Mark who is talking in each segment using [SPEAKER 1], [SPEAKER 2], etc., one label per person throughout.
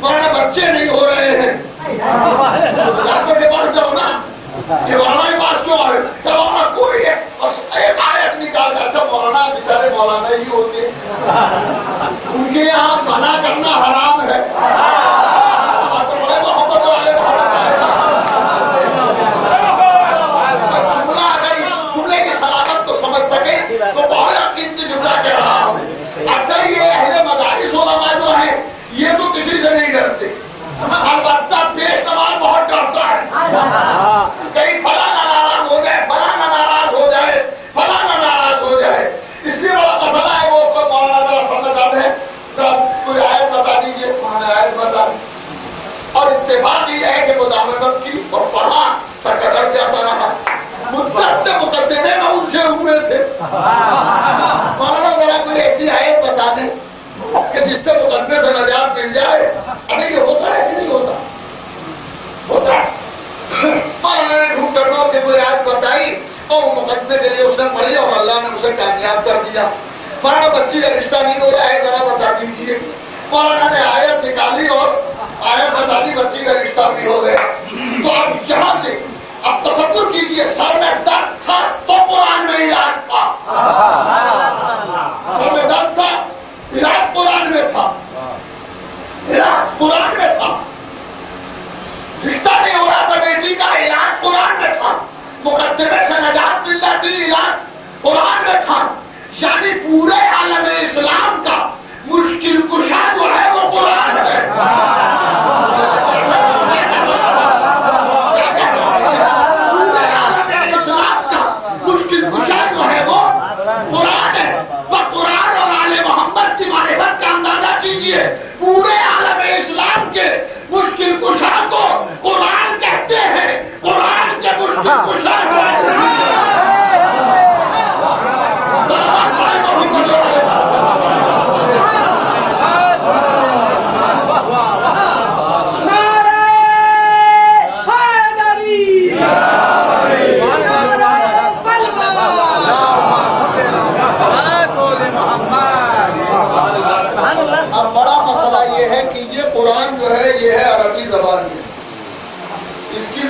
[SPEAKER 1] ہمارے بچے نہیں ہو رہے ہیں، ڈاکٹر کے پاس جاؤ نا، کہ مولانا کے پاس کیوں آئے؟ کہ مولانا کوئی ایک آیت نکالتا، اچھا مولانا بیچارے مولانا ہی ہوتے، ان کے یہاں منع کرنا حرام ہے، تو بڑے محبت والے محبت آئے گا جملہ، اگر اس جملے کی سلامت کو سمجھ سکے تو بہت قیمتی جملہ کہہ رہا ہوں۔ اچھا یہ اہل مدارس علماء جو ہیں یہ تو کسی سے نہیں ڈرتے، البتہ پیش نماز بہت ڈرتا ہے، کہیں فلاں ناراض ہو جائے، فلاں ناراض ہو جائے، فلاں ناراض ہو جائے، اس لیے بڑا مسئلہ ہے۔ وہ مولانا ذرا سمجھدار ہے، کوئی آیت بتا دیجیے، مولانا آیت بتا دی، اور اتفاق یہ ہے کہ مداومت کی اور پڑھا، سر کا درد جاتا رہا، مدت سے مقدمے میں الجھے ہوئے تھے۔ مولانا ذرا کوئی ایسی آیت بتا دیں کہ جس سے مقدمے سے نجات مل جائے۔ ابھی یہ ہوتا ہے کہ نہیں ہوتا؟ ہوتا ہے۔ مولانا نے ڈھونڈ کر کے کوئی آیت بتائی اور مقدمے کے لیے اس نے پڑھی اور اللہ نے اسے کامیاب کر دیا۔ مولانا بچی کا رشتہ نہیں ہو رہا ہے، ذرا بتا دیجیے۔ مولانا نے آیت نکالی اور آیت بتا دی، بچی کا رشتہ بھی ہو گیا۔ تو اب یہاں سے اب تصور کیجیے، سر میں درد تھا تو قرآن میں علاج تھا، سر میں درد تھا، علاج قرآن میں تھا، علاج قرآن میں تھا، رشتہ نہیں ہو رہا تھا بیٹی کا، علاج قرآن میں تھا، مقدمے سے نجات مل جاتی، علاج قرآن میں تھا۔ یعنی پورے عالم اسلام کا مشکل کشا جو ہے وہ قرآن ہے۔ پورے عالم اسلام کا مشکل کشا جو ہے وہ قرآن ہے۔ وہ قرآن اور آل محمد کی معرفت کا اندازہ کیجیے، پورے عالم اسلام کے مشکل کشا کو قرآن کہتے ہیں، قرآن کے مشکل کشا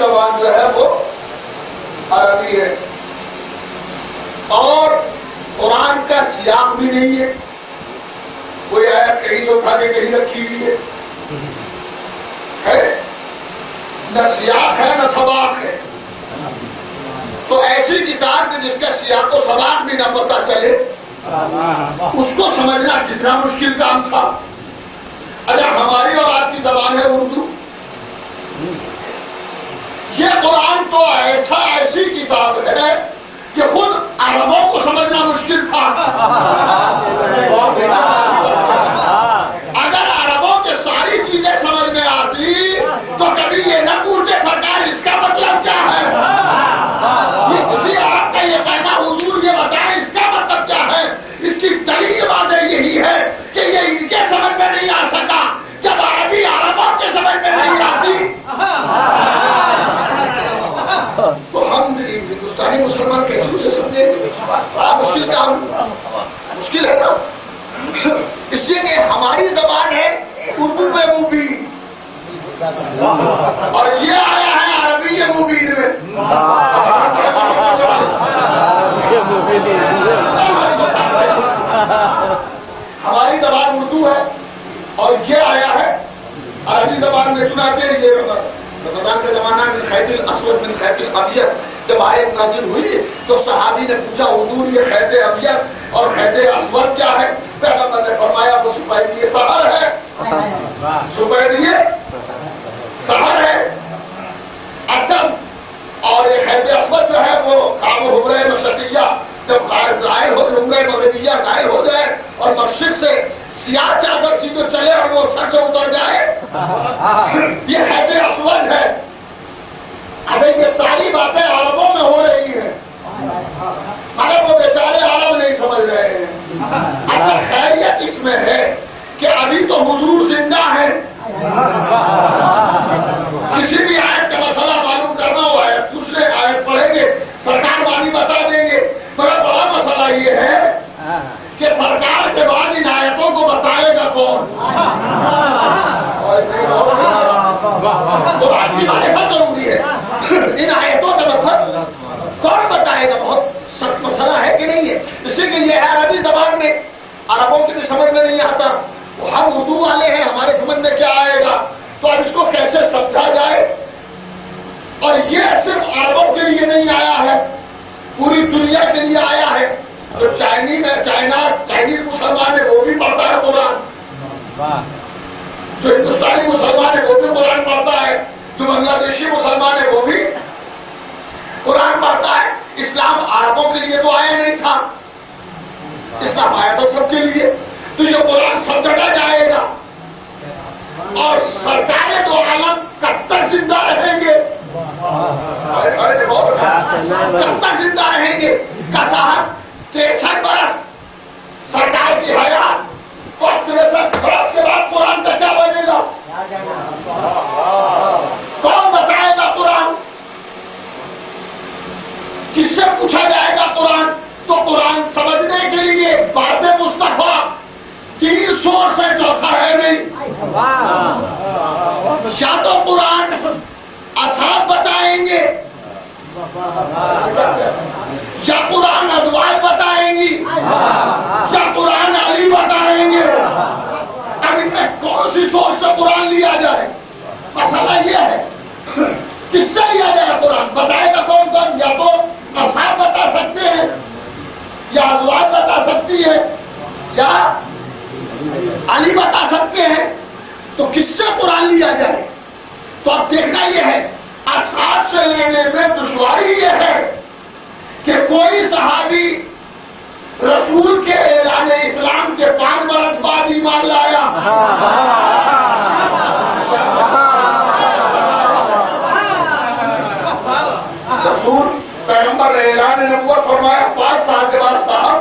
[SPEAKER 1] زبان جو ہے وہ عربی ہے، اور قرآن کا سیاق بھی نہیں ہے، کوئی آیت کہیں سے اٹھا کے کہیں رکھی ہوئی ہے، نہ سیاق ہے نہ سباق ہے۔ تو ایسی کتاب کہ جس کا سیاق و سباق بھی نہ پتہ چلے، اس کو سمجھنا کتنا مشکل کام تھا۔ اگر ہماری اور آپ کی زبان ہے اردو، یہ قرآن تو ایسی کتاب ہے کہ خود عربوں کو سمجھنا مشکل تھا۔ اگر عربوں کے ساری چیزیں سمجھ میں آتی تو کبھی یہ نہ پوچھتے سرکار اس کا مطلب کیا ہے، یہ کسی آپ کا یہ کہنا حضور یہ بتائیں اس کا مطلب کیا ہے۔ اس کی دلیل واضح یہی ہے کہ یہ ان کے سمجھ میں نہیں آ سکا جب عربی عربوں کے سمجھ میں نہیں آتی، تو ہم ہندوستانی مسلمان کیسے اسے سمجھیں گے؟ بڑا مشکل کام، مشکل ہے نا، اس لیے کہ ہماری زبان ہے اردو میں مبین، اور یہ آیا ہے عربی مبین میں۔ ہماری زبان اردو ہے اور یہ آیا ہے عربی زبان میں۔ چنانچہ یہ رمضان کا زمانہ من خیط الاسود من خیط الابیض جب آیت نازل ہوئی تو صحابی نے پوچھا حضور یہ خیط ابیض اور خیط اسود کیا ہے؟ پیغمبر نے فرمایا وہ سپاہی لیے سحر ہے، سپاہی لیے سحر ہے۔ اچھا، اور یہ خیط اسود جو ہے وہ کعب حمرہ مشرقیہ جب ظاہر ہو، حمرہ مغربیہ ظاہر ہو جائے اور مشرق سے سیاہ چادر سی تو چلے اور وہ سر سے اتر جائے، یہ خیط اسود ہے۔ ارے یہ ساری باتیں عربوں میں ہو رہی ہیں مگر وہ بیچارے عرب نہیں سمجھ رہے ہیں۔ اچھا، خیریت اس میں ہے کہ ابھی تو حضور زندہ ہے، کسی بھی آیت کا مسئلہ معلوم کرنا ہو آیت پوچھ لیں، آیت پڑھیں گے، سرکار والی بتا دیں گے۔ مگر بڑا مسئلہ یہ ہے کہ سرکار کے بعد ان آیتوں کو بتائے گا کون؟ اور قرآن کی معرفت ضروری ہے. ان آیتوں کا مطلب کون بتائے گا؟ بہت سخت مسئلہ ہے کہ نہیں ہے. اسی کے لیے عربی زبان میں عربوں کی بھی سمجھ میں نہیں آتا. ہم اردو والے ہیں، ہمارے سمجھ میں کیا آئے گا؟ تو اب اس کو کیسے سمجھا جائے؟ اور یہ صرف عربوں کے لیے نہیں آیا ہے، پوری دنیا کے لیے آیا ہے. جو چائنیز مسلمان ہے وہ بھی پڑھتا ہے قرآن، جو ہندوستانی مسلمان ہے وہ بھی قرآن پڑھتا ہے، جو بنگلہ دیشی مسلمان ہے وہ بھی قرآن پڑھتا ہے. اسلام عربوں کے لیے تو آیا نہیں تھا، اسلام آیا تھا سب کے لیے. تو یہ قرآن سب جگہ جائے گا اور سرکاریں دو عالم کب تک زندہ رہیں گے؟ کب تک زندہ رہیں گے؟ کساحت 63 برس سرکار کی حیات، اور 63 برس کے بعد قرآن کا کیا بنے گا؟ کون بتائے گا قرآن؟ کس سے پوچھا جائے گا قرآن؟ تو قرآن سمجھنے کے لیے بات مصطفیٰ 3 سورس ہے، چوتھا ہے نہیں. یا تو قرآن اصحاب بتائیں گے، یا قرآن ازواج بتائیں گی، یا قرآن علی بتائیں گے. اب ان میں کون سی سورس سے قرآن لیا جائے؟ مسئلہ یہ ہے کس سے لیا جائے قرآن؟ بتائے گا کون کون؟ یا تو اصحاب بتا سکتے ہیں، یا ازواج بتا سکتی ہے، یا علی بتا سکتے ہیں. تو کس سے قرآن لیا جائے؟ تو اب دیکھنا یہ ہے، اصحاب سے لینے میں دشواری یہ ہے کہ کوئی صحابی رسول کے اعلان اسلام کے 5 برس بعد ایمان لایا. رسول پیغمبر نے اعلان نبوت فرمایا، 5 سال کے بعد صاحب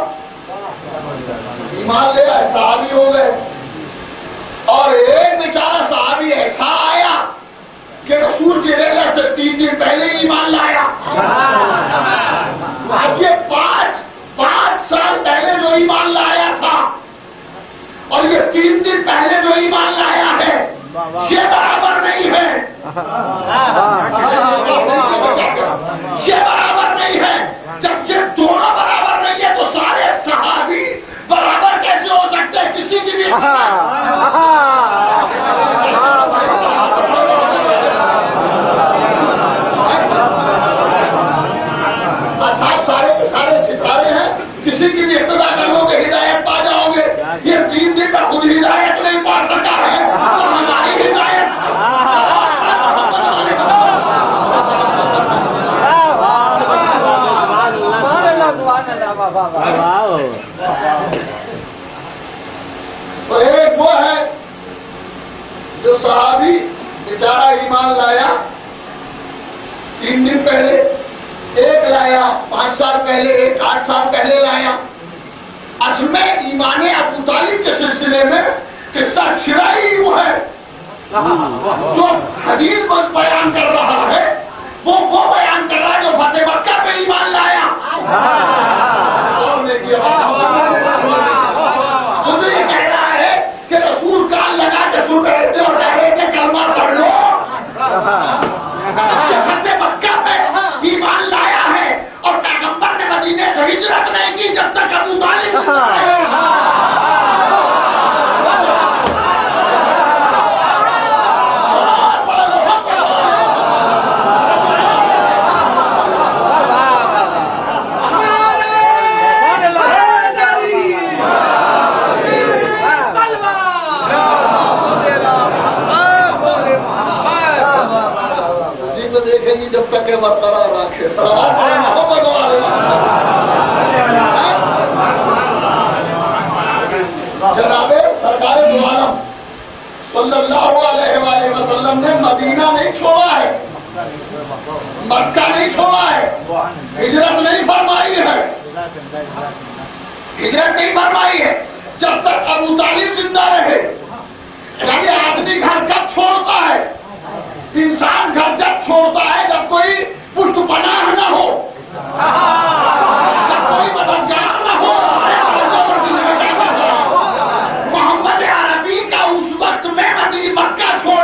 [SPEAKER 1] ایمان لے آئے، صحابی ہو گئے. اور ایک بیچارہ صحابی ایسا آیا کہ رسول کی رحلت سے 3 دن پہلے ایمان لایا. اب یہ 5 سال پہلے جو ایمان لایا تھا اور یہ 3 دن پہلے جو ایمان لایا ہے، یہ برابر نہیں ہے. یہ برابر نہیں ہے. جب یہ دونوں برابر نہیں ہے تو سارے صحابی برابر کیسے ہو سکتے ہیں؟ کسی کی بھی اصحاب سارے کے سارے ستارے ہیں، کسی کی بھی اقتدا کر لو گے ہدایت پا جاؤ گے. یہ 3 دن پر خود ہدایت نہیں پا سکا ہے تو ہماری ہدایت تو ایک وہ ہے جو صحابی بیچارہ ایمان لایا 3 دن پہلے، ایک لایا 5 سال پہلے، ایک 8 سال پہلے لایا. اصل میں ایمان ابو طالب کے سلسلے میں قصہ چھڑائی یوں ہے. جو حدیث بیان کر رہا ہے وہ بیان کر رہا ہے جو فتح مکہ پہ ایمان لایا. خود یہ کہہ رہا ہے کہ رسول کان لگا کے سن رہے تھے اور کہہ رہے تھے کلمہ پڑھ لو. فتح مکہ پہ ایمان لایا ہے اور پیغمبر نے مدینے سے ہجرت نہیں کی جب تک ابو طالب دیکھیں گی جب تک کہ برقرار رکھے. جناب سرکار دو عالم صلی اللہ علیہ وآلہ وسلم نے مدینہ نہیں چھوڑا ہے، مکہ نہیں چھوڑا ہے، ہجرت نہیں فرمائی ہے، ہجرت نہیں فرمائی ہے جب تک ابو طالب زندہ رہے. یعنی آدمی گھر کب چھوڑتا ہے؟ انسان گھر جب چھوڑتا ہے جب کوئی پشت پناہ نہ ہو، جب کوئی مددگار نہ ہو. محمد عربی کا اس وقت میں مکہ چھوڑ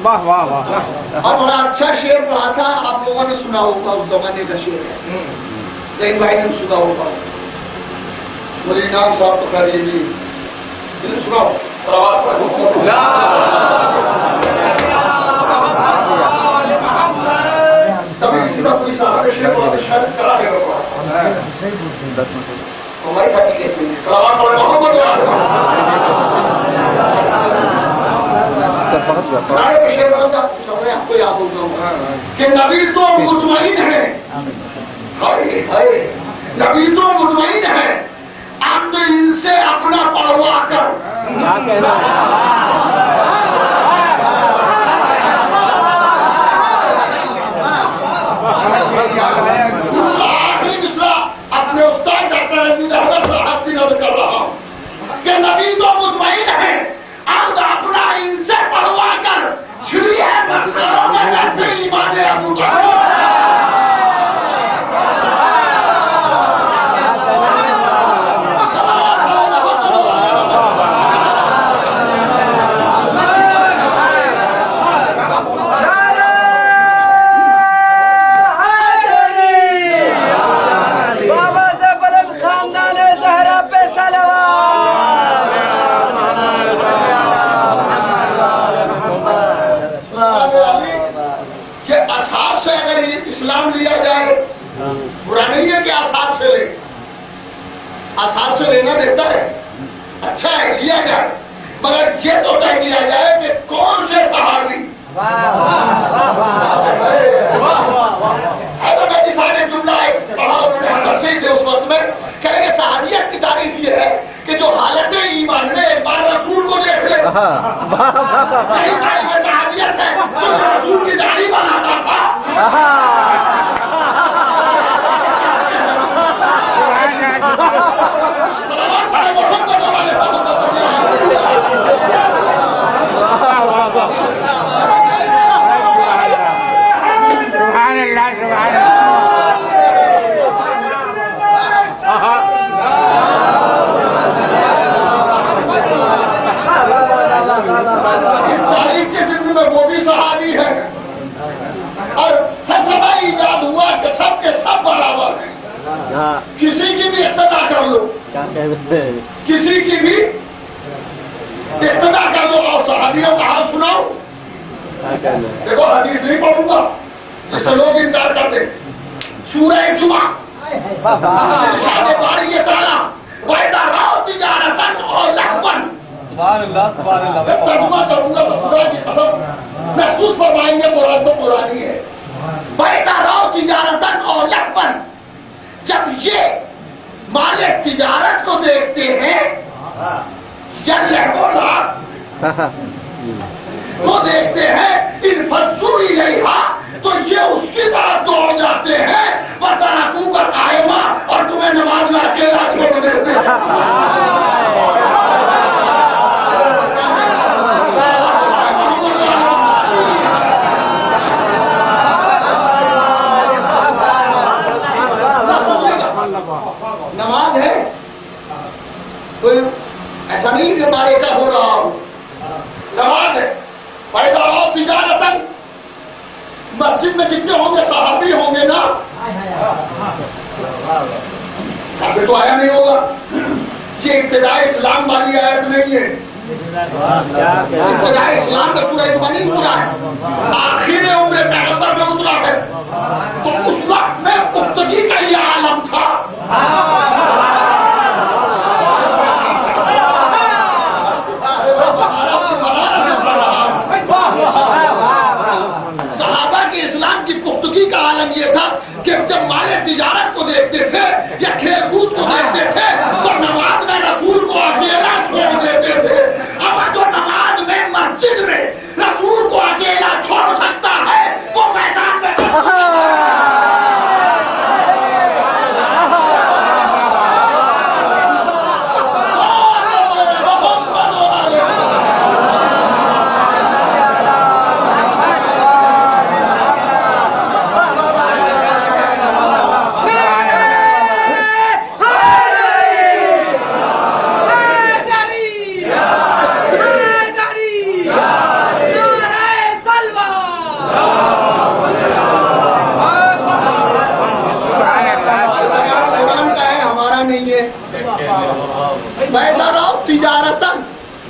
[SPEAKER 2] واہ واہ واہ.
[SPEAKER 1] اور بڑا اچھا شعر پڑھا تھا, آپ لوگوں نے سنا ہوگا, اس زمانے کا شعر ہے, لیکن بھائی نے سنا ہوگا. مجھے نام صاحب تو خیر یہ بھی سناؤ. کبھی سیدھا کوئی صاحب کا شعر پڑھا تو شاید کرا ہے ہمارے ساتھی کیسے ہیں. سلامات پڑھے محمد قرآن کا شعر پڑھا تھا, میں آپ کو یاد ہوتا ہوں کہ نبی تو مطمئن ہے, نبی تو مطمئن ہے, اب تو ان سے اپنا پڑوا کر. آخری مصرع اپنے استاد ڈاکٹر رنجیت حیدر صاحب کی نظر کر رہا ہوں کہ نبی تو مطمئن ہے, اب تو اپنا ان سے پڑوا کر چھڑی ہے مسکروں میں کیسے ایمان ابو طالب. اصحاب سے لینا بہتر ہے, اچھا ہے, لیا جائے, مگر یہ تو طے کیا جائے کہ کون سے صحابی. حیدرآبادی صاحب نے جملہ پڑھا, انہوں نے بچے تھے اس وقت میں, کہیں گے صحابیت کی تعریف یہ ہے کہ جو حالت ایمان میں ایک بار رسول کو دیکھ لے. یہی تعریف صحابیت ہے, جو رسول کی داڑھی بناتا تھا.
[SPEAKER 2] سبحان اللہ سبحان اللہ.
[SPEAKER 1] اس تاریخ کے ذمے میں وہ بھی صحابی ہے, اور فلسفہ ایجاد ہوا کہ سب کے سب برابر ہیں. کسی کی بھی اقتدا کر لو, کسی کی بھی اقتدا کر لو, اور صحابیوں کا حال سناؤ. دیکھو حدیث نہیں پڑھوں گا جس سے لوگ انکار کرتے. سورہ جمعہ ارشاد باری یہ تعالیٰ وَإِذَا رَأَوْا تِجَارَةً أَوْ لَهْوًا. میں ترجمہ کروں گا تو خدا کی قسم محسوس فرمائیں گے مراد تو پرانی ہے. وَإِذَا رَأَوْا تِجَارَةً أَوْ لَهْوًا, جب یہ مالک تجارت کو دیکھتے ہیں یا لہونا کو دیکھتے ہیں, انفضوا الیہا, تو یہ اس کی طرف دوڑ جاتے ہیں. وَتَرَكُوكَ قَائِمًا, اور تمہیں نماز میں اکیلا چھوڑ دیتے ہیں. نماز ہے, کوئی ایسا نہیں کہ مارے کا ہو رہا ہو, نماز ہے. فائدہ اور تجارت, مسجد میں جتنے ہوں گے صحابی ہوں گے نا, کافی تو آیا نہیں ہوگا. یہ ابتدائی اسلام والی آیت نہیں ہے, ابتدائی اسلام کا پورا اتنا نہیں پورا ہے, آخر عمر پیغمبر میں اترا ہے. تو اس وقت میں پختگی کا یہ عالم تھا. صحابہ کے اسلام کی پختگی کا عالم یہ تھا کہ جب مال تجارت کو دیکھتے تھے یا کھیل کود کو دیکھتے تھے تو نماز میں رسول کو اکیلا چھوڑ دیتے تھے. اب جو نماز میں مسجد میں رسول کو اکیلا چھوڑ سکتا ہے وہ میدان میں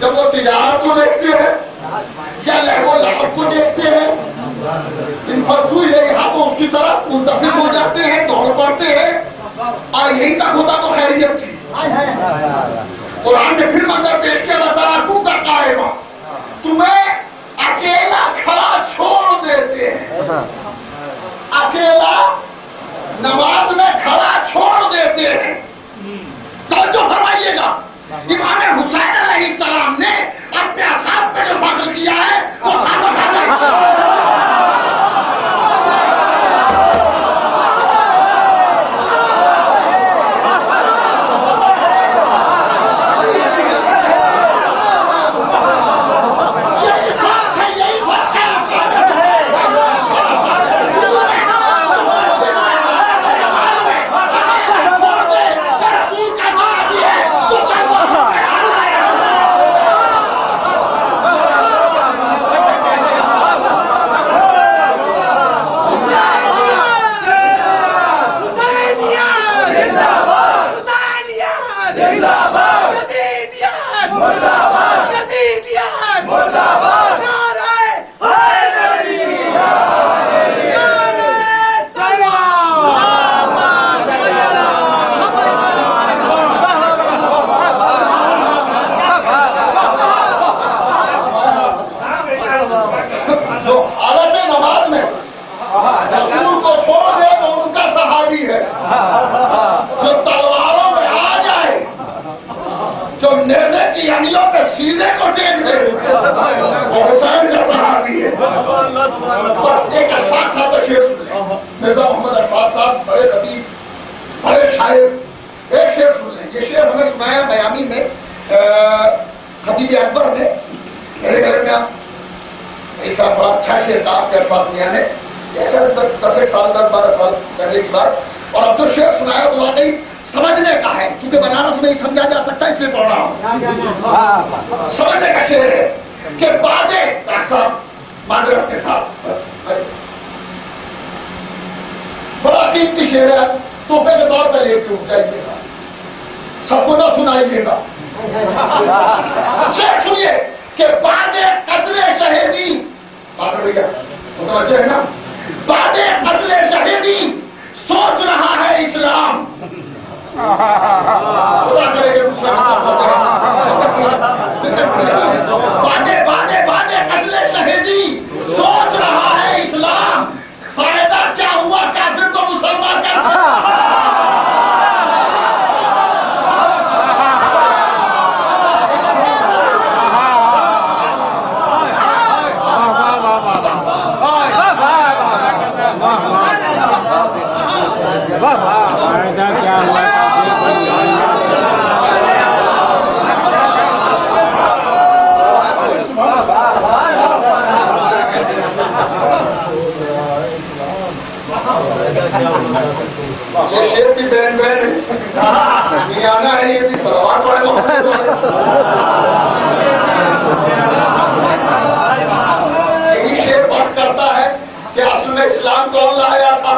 [SPEAKER 1] جب وہ تجارت کو دیکھتے ہیں یا لہو لعب کو دیکھتے ہیں، ان فرضو الیہا تو اس کی طرف منتقل ہو جاتے ہیں، دوڑ پڑتے ہیں، اور یہی تک ہوتا تو خیریت تھی۔ قرآن نے پھر منظر پیش کیا وَتَرَكُوكَ قَائِمًا، تمہیں اکیلا کھڑا چھوڑ دیتے ہیں، اکیلا نماز میں کھڑا چھوڑ دیتے ہیں۔ توجہ فرمائیے گا، امام حسین علیہ السلام نے اپنے اصحاب پہ جو فخر کیا ہے وہ سیدھے کو ٹیک دے اور حسین کا صحابی ہے۔ ایک اشفاق صاحب کا شعر مرزا محمد اشفاق صاحب بڑے خطیب بڑے شاعر، ایک شعر سن لیں، یہ شعر ہمیں سنایا بیامی میں خطیب اکبر نے میرے گھر میں، ایسا بڑا اچھا شعر کہا آپ کے اشفاق میاں نے، ایسا 10 سال 12 سال پہلے کی بات، اور اب جو شعر سنایا تو واقعی سمجھنے کا ہے، کیونکہ بنارس میں ہی سمجھا جا سکتا ہے اس لیے پڑھ رہا ہوں۔ سمجھنے کا شعر ہے کہ بادے صاحب معذرت کے ساتھ بڑا قیمتی شعر ہے، تحفے کے طور پہ لے کے اٹھ جائیے گا، سب کو نہ سنائیے گا۔ شعر سنیے کہ بادے قتل شہیدی، بھیا متوجہ ہے نا، بادے قتل شہیدی سوچ رہا ہے اسلام، خدا کرے کہ بادے بادے بادے قتل شہیدی سوچ رہا ہے اسلام، فائدہ کیا ہوا کافر تو مسلمان کا یہ شیر کی بہن یہ آنا ہے، یہ بھی سلوات والے یہی شیر بات کرتا ہے کہ اصل میں اسلام کون لایا تھا،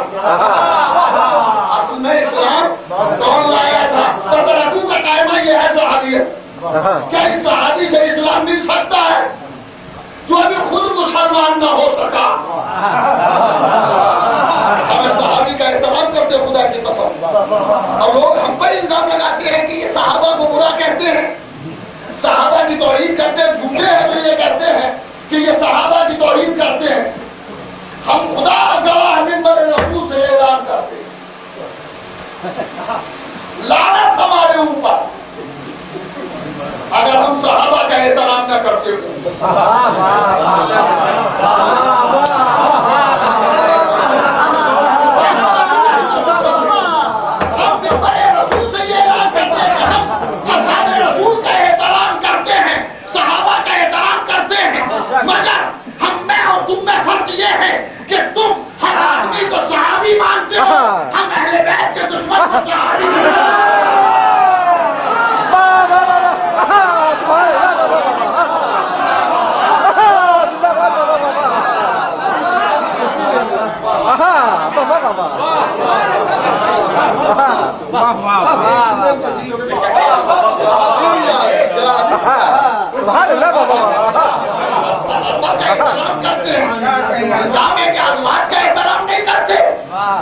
[SPEAKER 1] اصل میں اسلام کون لایا تھا۔ ترقو کا قائمہ یہ ہے صحابیت، کیا اس صحابی سے اسلام مل سکتا ہے جو ابھی خود مسلمان نہ ہو سکا؟ ہمیں صحابی کا احترام کرتے خدا کی قسم، اور لوگ ہم پر الزام لگاتے ہیں کہ یہ صحابہ کو برا کہتے ہیں، صحابہ کی توہین کرتے ہیں، جھوٹے ہیں تو یہ کہتے ہیں کہ یہ صحابہ کی توہین کرتے ہیں۔ ہم خدا گواہ منبر رسول سے اعلان کرتے ہیں، لعنت ہمارے اوپر اگر ہم صحابہ کا احترام نہ کرتے تو۔ مگر ہم میں اور تم میں فرق یہ ہے کہ تم ہر آدمی کو صحابی مانتے ہو، ہم اہل بیت کے دشمن کو صحابی صحابہ کا احترام کرتے ہیں، نظام کے ازواج کا احترام نہیں کرتے.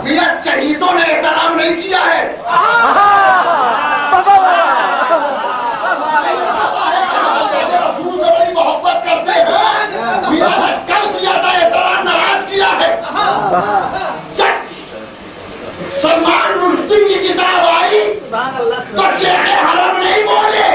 [SPEAKER 1] میاں شہیدوں نے احترام نہیں کیا ہے. رسول سے بڑی محبت کرتے ہیں، میاں نے کل کیا تھا احترام ناراض کیا ہے. سلمان رشدی کی کتاب آئی تو شیخ حرم نہیں بولے.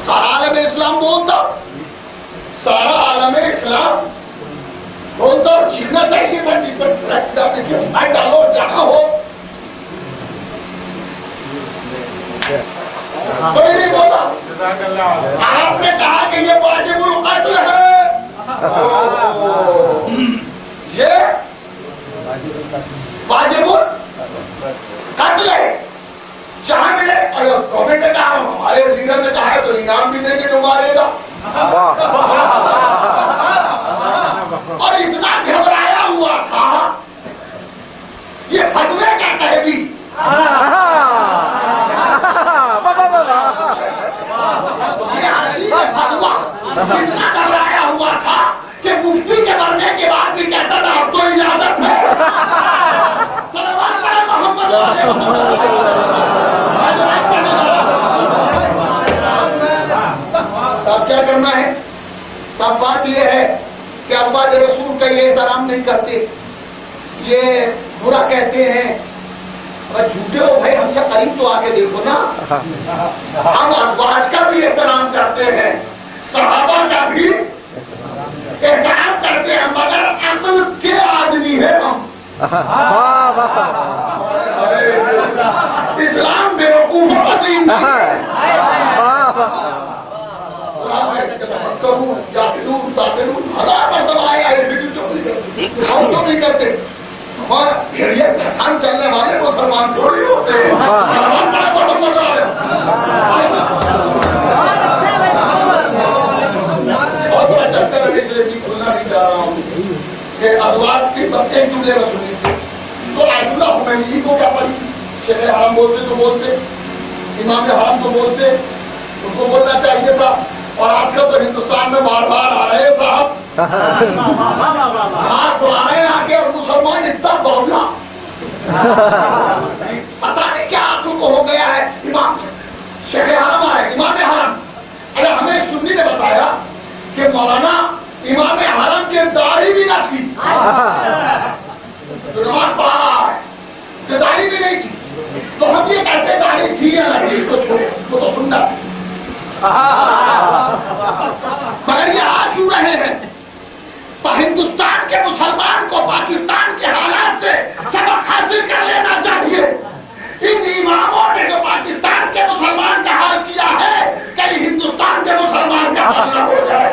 [SPEAKER 1] سارا عالم اسلام بولتا، سارا عالم اسلام بولتا، جیتنا چاہیے تھا. ڈالو جہاں ہو کوئی نہیں بولا. آپ نے کہا کہ یہ واجب القتل ہے، یہ واجب القتل ہے. جہاں ملے گورنمنٹ نے کہا، ہمارے لیڈر نے کہا ہے تو انعام بھی دیں گے جو مارے گا. اور اتنا گھبرایا ہوا تھا، یہ فتوے کا تحریک فتوا اتنا گھبرایا ہوا تھا کہ مفتی کے مرنے کے بعد بھی کہتا تھا اب تو اجازت ہے. محمد اب کیا کرنا ہے؟ سب بات یہ ہے کہ ازواج رسول کا یہ احترام نہیں کرتے، یہ برا کہتے ہیں. جھوٹے ہو بھائی، ہم سے قریب تو آ کے دیکھو نا. ہم ازواج کا بھی احترام کرتے ہیں، صحابہ کا بھی احترام کرتے ہیں، مگر عقل کے آدمی ہے ہم. اسلام بے وقوفوں کا دین نہیں ہے. ہزار مرتبہ آیا کیوں نہیں کرتے؟ یہ دھسان چلنے والے مسلمان تھوڑی ہوتے ہیں. بہت بڑا چکر ہے، اس لیے کھلنا نہیں چاہ رہا ہوں کہ ازواج کی بات ایک جملے میں سنی تھی تو آیت اللہ خمینی کو کیا پڑی؟ شیخ حرام بولتے تو بولتے، امام حرام تو بولتے، ان کو بولنا چاہیے تھا. اور آج کل تو ہندوستان میں بار بار آ رہے صاحب، آپ تو آئے آگے اور مسلمان اتنا بولنا پتا نہیں کیا آپ کو ہو گیا ہے. امام شیخ حرم آئے، امام حرم. اگر ہمیں سنی نے بتایا کہ مولانا امام حرم کی داڑھی بھی نہ تھی تو نماز پڑھا رہا ہے تو داڑھی بھی نہیں تھی، تو ہم یہ کہتے داڑھی تھی یا نہیں، اس کو چھوڑے، اس کو تو سننا. مگر یہ آ کیوں رہے ہیں؟ ہندوستان کے مسلمان کو پاکستان کے حالات سے سبق حاصل کر لینا چاہیے. ان اماموں نے جو پاکستان کے مسلمان کا حال کیا ہے، کہیں ہندوستان کے مسلمان کا حال نہ ہو جائے.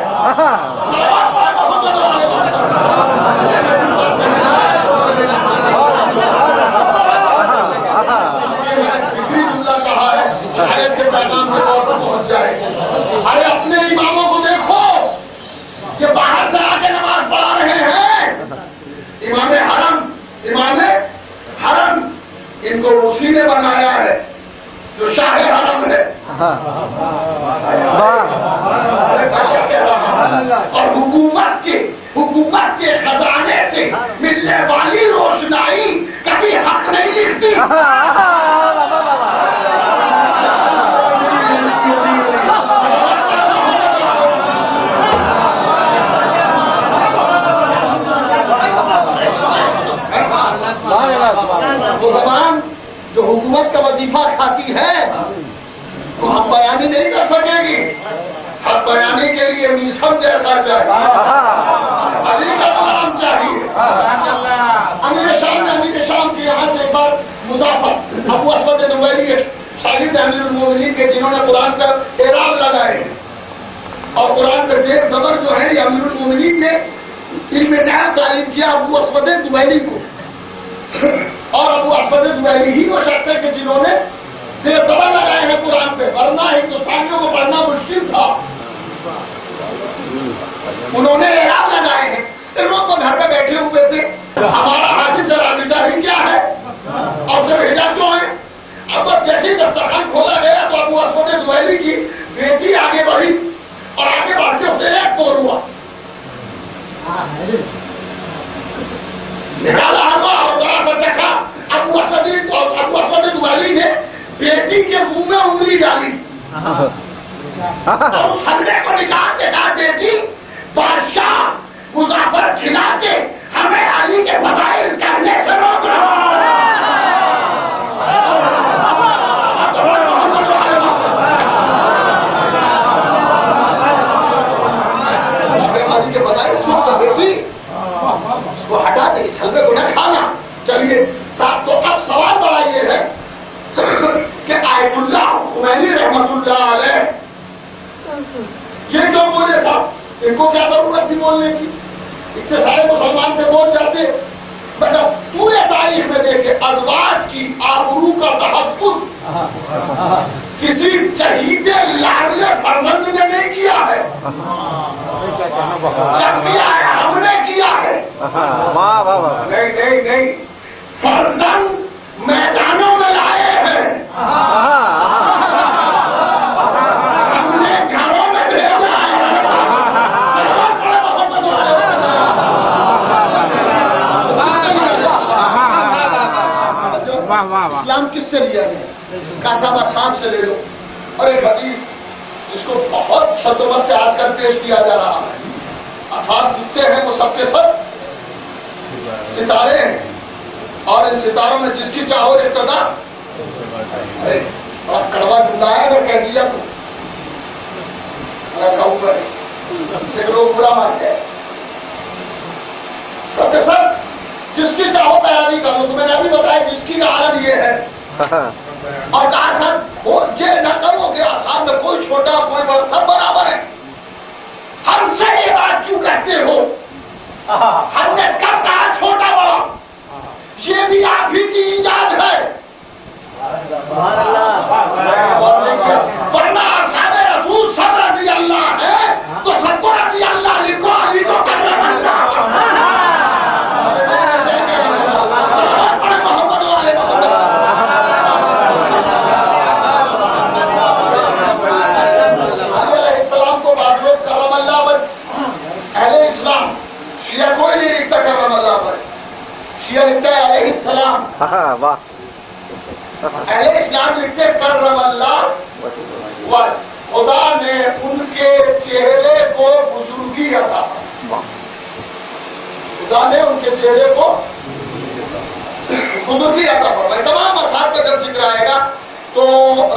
[SPEAKER 1] کہا ہے شاید کے پیغام کے طور پر پہنچ جائے. ارے اپنے اماموں کو دیکھو کہ باہر سے آ کے نماز پڑھا رہے ہیں. امام حرم ان کو اسی نے بنایا ہے جو شاہ حرم ہے. اور حکومت کے خزانے سے ملنے والی روشنائی کبھی حق نہیں لکھتی. وہ زبان جو حکومت کا وظیفہ کھاتی ہے وہ حق بیانی نہیں کر سکے گی. حق بیانی کے لیے میسم جیسا چاہیے، علی کا نام چاہیے. امیر شام کے یہاں سے ایک بار مضافت ابو اسود دبئی شاگرد امیر المومنین کے جنہوں نے قرآن پر اعراب لگائے، اور قرآن کا زیر زبر جو ہے یہ امیر المومنین نے علم نحو تعلیم کیا ابو اسود دبیلی کو، اور ابو اسود دبیلی ہی وہ شخص ہے کہ جنہوں نے زیر زبر لگائے ہیں قرآن پہ، ورنہ ہندوستانیوں کو پڑھنا مشکل تھا، انہوں نے اعراب لگائے ہیں۔ ان لوگ تو گھر پہ بیٹھے ہوئے تھے، ہمارا حافظ رابطہ ہی کیا ہے اور سے بھیجا کیوں ہے؟ اب جیسے دسترخوان کھولا گیا تو ابو اسود دبیلی کی بیٹی آگے بڑھی اور آگے بڑھ کے اسے ایک پور ہوا، نکالا ہوا اور ذرا سا چکھا۔ ابو اسود دبیلی نے بیٹی کے منہ میں انگلی ڈالی اور اس حملے کو نکال کے کہا بیٹی بادشاہ مظفر کھلا کے ہمیں علی کے فضائل کہنے سے روک رہا علی کے فضائل چھوڑ کر بیٹی اس کو ہٹا دے، اس حلوے کو نہ کھانا۔ چلیے صاحب، تو اب سوال بڑا یہ ہے کہ آیت اللہ خمینی رحمت اللہ علیہ یہ کیوں بولے صاحب؟ ان کو کیا ضرورت تھی بولنے کی؟ اتنے سارے مسلمان سے بول جاتے۔ مطلب پورے تاریخ میں دیکھے ازواج کی آبرو کا تحفظ کسی چہیتے لاڈلے فرزند نے نہیں کیا ہے، جب کیا ہے ہم نے کیا ہے۔ نہیں نہیں نہیں، فرزند میدانوں میں لائے ہیں، ہم نے گھروں میں بھیجا ہے۔ اسلام کس سے لیا گیا؟ کاسابہ صاحب سے لے لو، اور ایک حدیث جس کو بہت شدت سے آج کل پیش کیا جا رہا ہے، اصحاب جتنے ہیں وہ سب کے سب ستارے ہیں، اور ان ستاروں میں جس کی چاہو ابتدا، اور کڑوا جملہ ہے اگر کہہ دیا تو میں کہوں گا لوگ برا مانتے ہیں، سب کے سب جس کی چاہو پیروی کر لو۔ تو میں نے ابھی بتایا جس کی حالت یہ ہے، اور کہا سب یہ نہ کرو کہ آسان میں کوئی چھوٹا کوئی بڑا سب برابر ہے۔ ہم سے یہ بات کیوں کہتے ہو؟ ہم نے کب کہا چھوٹا بڑا؟ یہ بھی آپ ہی کی ایجاد ہے، ورنہ اصحاب رسول سب رضی اللہ ہے تو سب کو رضی اللہ لکھو، علی کو کرم اللہ۔ شیعہ کوئی نہیں لکھتا کرم اللہ پر، شیعہ لکھتا ہے علیہ السلام، اہل اسلام لکھتے کرم اللہ وجہ، خدا نے ان کے چہرے کو بزرگی عطا، خدا نے ان کے چہرے کو بزرگی عطا فرمائی۔ تمام اصحاب کا جب ذکر آئے گا تو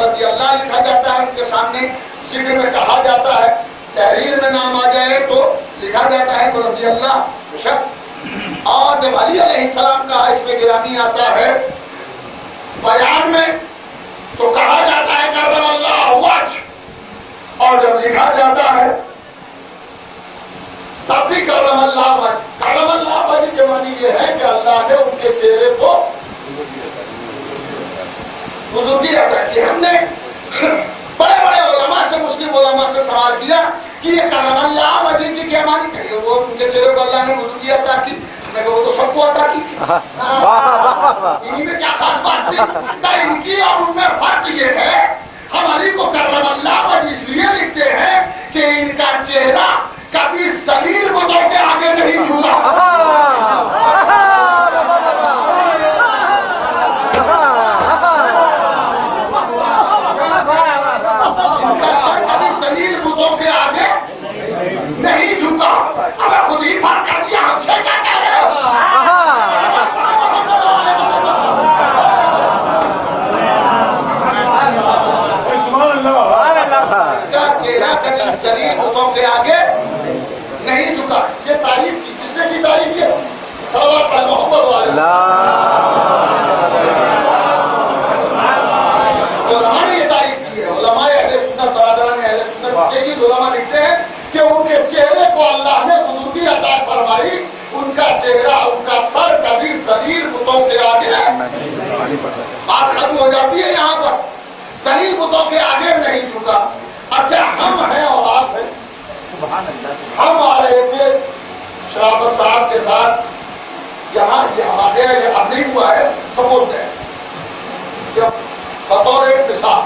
[SPEAKER 1] رضی اللہ لکھا جاتا ہے ان کے سامنے، ذکر میں کہا جاتا ہے، تحریر میں نام آ جائے تو لکھا جاتا ہے تو رضی اللہ شک، اور جب علی علیہ السلام کا اس میں گرامی آتا ہے بیان میں تو کہا جاتا ہے کرم اللہ وجہ، اور جب لکھا جاتا ہے تب بھی کرم اللہ وجہ۔ کرم اللہ وجہ کے معنی یہ ہے کہ اللہ نے ان کے چہرے کو بزرگی عطا کی۔ ہم نے بڑے بڑے علماء سے، مسلم علماء سے سوال کیا کہ یہ کرم اللہ وجہ کی کیا معنی کہیے؟ وہ ان کے چہرے کو اللہ نے بزرگی عطا کی، ہم نے کہا وہ تو سب کو عطا کی تھی، انہیں میں کیا خاص بات تھی؟ ان کی اور ان میں فرق یہ ہے، ہم علی کو کرم اللہ وجہ اس لیے لکھتے ہیں کہ ان کا چہرہ کبھی ذلیل بتوں کے آگے نہیں جھکا، کے آگے نہیں جھکا۔ اب خود ہی فرق کر دیا، ہم سے کیا کہہ رہے ہو؟ چہرہ کبھی ذلیل بتوں کے آگے نہیں جھکا۔ یہ تعریف کی، کس نے کی تعریف کی؟ صلوات پڑھ محمد والے علماء نے یہ تعریف کی ہے، علماء اہل سنت برادران اہل سنت علماء لکھتے ہیں ہو جاتی ہے یہاں پر. دلیل بتوں کے آگے نہیں جھکا. اچھا ہم ہیں اور آپ ہیں. ہم آ رہے تھے شرافت صاحب کے ساتھ یہاں. یہ واقعہ یہ اب نہیں ہوا ہے, سپورٹ ہے جب بطور ایک مثال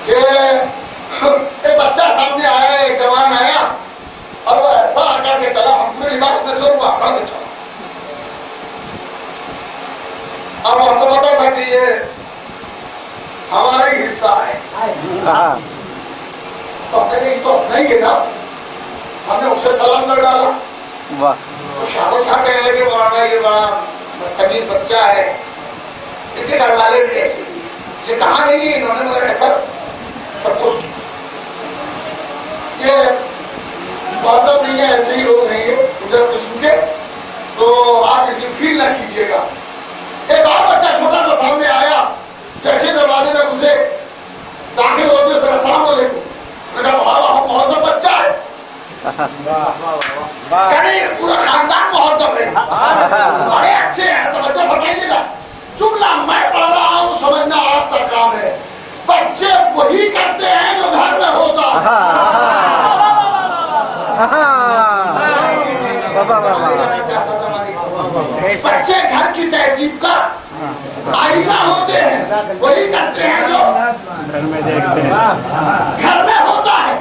[SPEAKER 1] کہ ایک بچہ سامنے آیا, ایک جوان آیا اور وہ ایسا آ کے چلا, ہم پوری بات سے لوگ وہ آ کے چلا. اب ہم کو پتا تھا کہ یہ ہمارا ہی حصہ ہے. تو نہیں ہے نا, ہم نے اس سے سلام کر ڈالا. شاہ صاحب کہنے لگے مولانا یہ بڑا تمیز بچہ ہے, اس کے گھر والے بھی ایسے ہی. یہ کہاں نہیں ہے, انہوں نے مگر ایسا سب کچھ. یہ مہذب نہیں ہے, ایسے ہی لوگ نہیں ہے ادھر قسم کے, تو آپ اس کی فیل نہ کیجیے گا. ایک اور بچہ چھوٹا سا سامنے آیا, جیسے دروازے میں گھسے داخل ہوتے پھر السلام علیکم. میں کہا بہت مہذب بچہ ہے. پورا خاندان مہذب ہے, بڑے اچھے ہیں. توجہ فرمائیے گا, جملہ میں پڑھ رہا ہوں سمجھنا آپ کا کام ہے. بچے وہی کرتے ہیں جو گھر میں ہوتا. بچے گھر کی تہذیب کا آئینہ ہوتے ہیں, وہی کرتے ہیں جو گھر میں ہوتا ہے.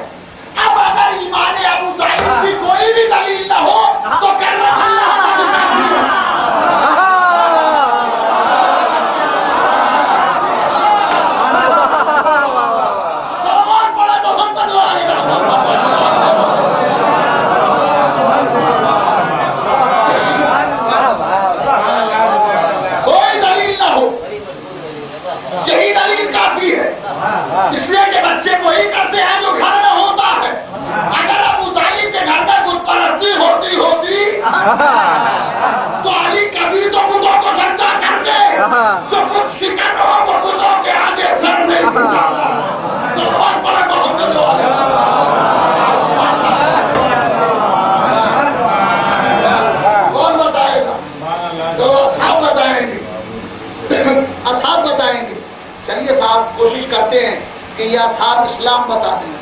[SPEAKER 1] اب اگر ایمان ابو طالب کی کوئی بھی دلیل نہ ہو تو کر رہا اس لیے کہ بچے وہی کرتے ہیں جو گھر میں ہوتا ہے. اگر ابو طالب کے گھر میں بت پرستی ہوتی تو علی کبھی تو بتوں کو سجدہ کرتے. جو کچھ شکن ہو وہ بتوں کے آگے سر نہیں جھکاتا. سلوات پڑھا محمد والے. کون بتائے گا؟ جو اصحاب بتائیں گے, اصحاب بتائیں گے. چلیے صاحب کوشش کرتے ہیں کہ یہ اصحاب اسلام بتاتے ہیں.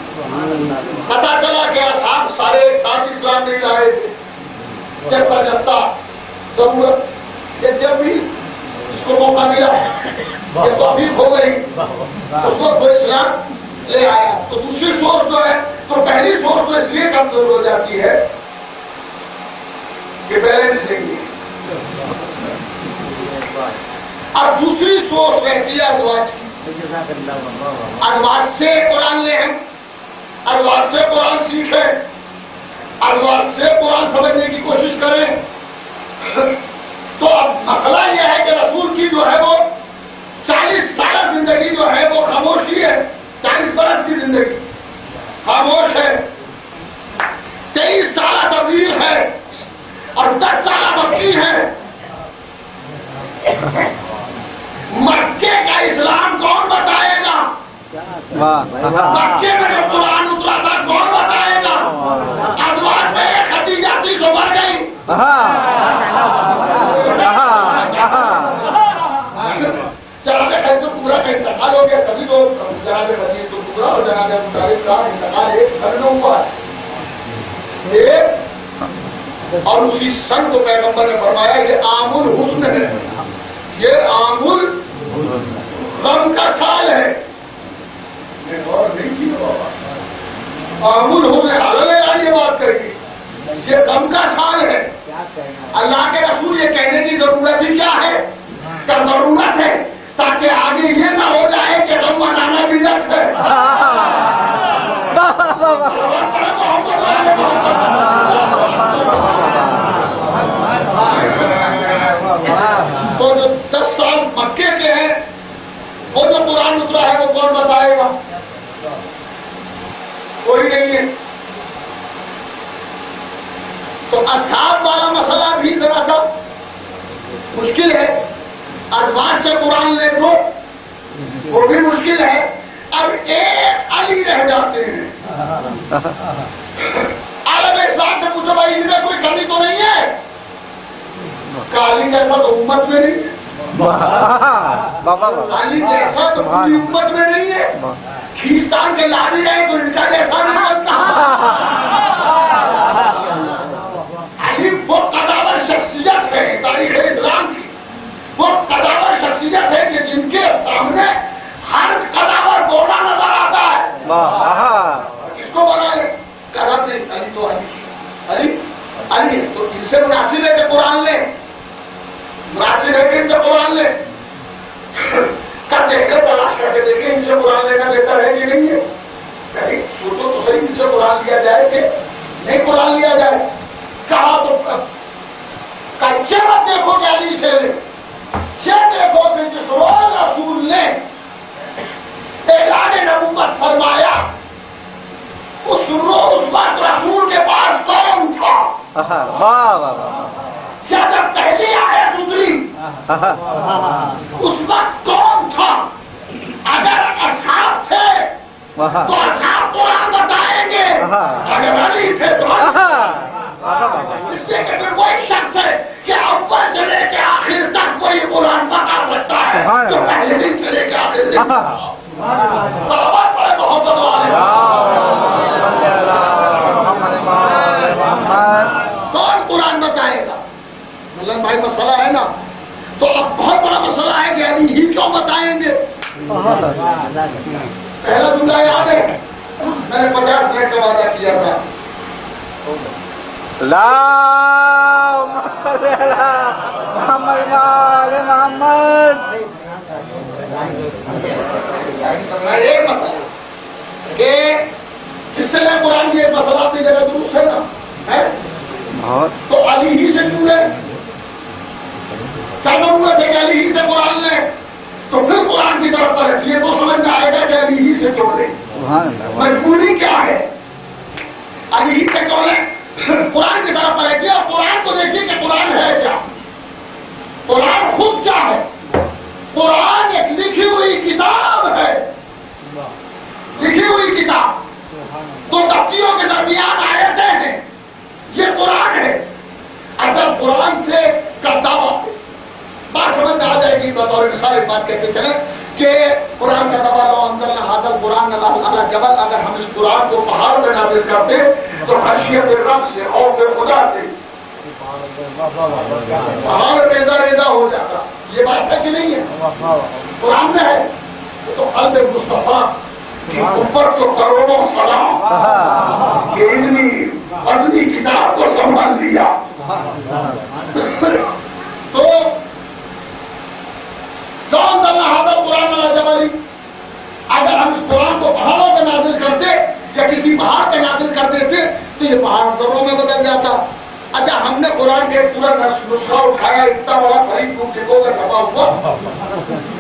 [SPEAKER 1] پتا چلا کہ اصحاب سارے ساتھ اسلام نہیں لائے تھے. جب برجستہ ضرورت یہ جب بھی اس کو موقع ملا, یہ توفیق ہو گئی, اس کو کوئی اسلام لے آیا. تو دوسری سوچ جو ہے, تو پہلی سوچ تو اس لیے کمزور ہو جاتی ہے کہ بیلنس نہیں ہے. اب دوسری سوچ رہتی ہے ازواج کی. ازواج سے قرآن لیں, ازواج سے قرآن سیکھیں, ازواج سے قرآن سمجھنے کی کوشش کریں. تو اب مسئلہ یہ ہے کہ رسول کی جو ہے وہ 40 سالہ زندگی جو ہے وہ خاموشی ہے. 40 برس کی زندگی خاموش ہے. 23 سالہ تبلیغ ہے اور 10 سالہ مکی ہے. مکے کا اسلام کون بتائے گا؟ مکے میں جو قرآن اترا تھا کون بتائے گا؟ ازواج میں ایک خدیجہ تھی جو مر گئی. جناب خیر تو پورا کا انتقال ہو گیا, تبھی تو جناب خدیجہ تو پورا اور جناب ابو طالب کا انتقال ایک سن میں ہوا ہے. اور اسی سن کو پیغمبر نے فرمایا یہ عام الحزن ہے, یہ عام غم کا سال ہے. اور نہیں کی عام الحزن حالت یہ بات کرے گی, یہ غم کا سال ہے. اللہ کے رسول یہ کہنے کی ضرورت ہی کیا ہے؟ کیا ضرورت ہے تاکہ آگے یہ نہ ہو جائے کہ غم منانا بدعت ہے. تو جو 10 سال مکے کے ہیں وہ جو قرآن اترا ہے وہ کون بتائے گا؟ کوئی نہیں ہے. تو اصحاب والا مسئلہ بھی ذرا سا مشکل ہے. ازواج سے قرآن لے تو وہ بھی مشکل ہے. اب ایک علی رہ جاتے ہیں. عالم اسلام سے پوچھو بھائی ان میں کوئی کمی تو نہیں ہے؟ علی جیسا تو امت میں نہیں.
[SPEAKER 2] بابا
[SPEAKER 1] علی جیسا تو پوری امت میں نہیں ہے. کھینچتان کے لا بھی رہے تو ان کا جیسا نہیں بنتا. علی وہ قداور شخصیت ہے تاریخ اسلام کی. وہ قداور شخصیت ہے کہ جن کے سامنے ہر قداور گوڑا نظر آتا ہے. کس کو بنائے؟ قدر نہیں. علی تو علی تو ان سے مناسب ہے کہ قرآن لے. مناسب ہے کہ ان سے قرآن لے. کر دیکھ کر تلاش کر کے دیکھیں ان سے قرآن لینا بہتر ہے کہ نہیں ہے. سوچو تو صحیح ان سے قرآن لیا جائے کہ نہیں قرآن لیا جائے. کہا تو کچے مت دیکھو کہ علی سے لے. یہ دیکھو کہ جس روز رسول نے اعلان نبوت فرمایا اس روز وقت رسول کے پاس کون تھا؟ یا جب پہلی آیت اتری اس وقت کون تھا؟ اگر اصحاب تھے تو اصحاب قرآن بتائیں گے. اگر علی تھے تو اس لیے کہ پھر وہی شخص ہے کہ اول سے لے کے آخر تک کوئی قرآن بتا سکتا ہے تو پہلے دن سے لے کے آخر دن. صحابہ پڑے محبت والے. کون قرآن بتائے گا؟ ملن بھائی مسئلہ ہے نا. تو اب بہت بڑا مسئلہ ہے کہ علی ہی کیوں بتائیں گے. پہلا جملہ یاد ہے میں نے 50 منٹ کا وعدہ کیا تھا.
[SPEAKER 2] محمد
[SPEAKER 1] ایک مسئلہ کہ کس سے لے قرآن کی ایک مسئلہ اپنی جگہ درست ہے نا. تو علی ہی سے کیوں لے؟ کیا ضرورت ہے کہ علی ہی سے قرآن لے؟ تو پھر قرآن کی طرف پلٹیے تو سمجھ میں آئے گا کہ علی ہی سے کیوں لے. مجبوری کیا ہے؟ علی ہی سے کیوں لے؟ قرآن کی طرف پلٹیے اور قرآن کو دیکھیے کہ قرآن ہے کیا. قرآن خود کیا ہے؟ قرآن ایک لکھی ہوئی کتاب ہے. لکھی ہوئی کتاب تو تفتیوں کے درمیان آیتیں ہیں. یہ قرآن ہے. اصل قرآن سے کا دعویٰ بات سمجھ میں آ جائے گی. بطور مثال ایک بات کہتے چلیں کہ قرآن کا دعویٰ لو انزلنا ھذا القرآن علی جبل. اگر ہم اس قرآن کو پہاڑ پہ نازل کرتے تو خشیت رب سے اور پھر خدا سے پہاڑ ریزہ ریزہ ہو جاتا. یہ بات ہے کہ نہیں ہے؟ قرآن میں ہے. تو قلب مصطفیٰ کے اوپر تو کروڑوں سلام کہ اتنی ادنی کتاب کو سنبھال لیا. تو کون ذرا حاضر قرآن والا جبری. اگر ہم اس قرآن کو پہاڑوں پہ نازل کرتے یا کسی پہاڑ پہ نازل کر دیتے تو یہ پہاڑ ذروں میں بدل جاتا. اچھا ہم نے قرآن کے پورا نسخہ اٹھایا. اتنا والا فرید گروپ ٹھیکوں کا چھپا ہوا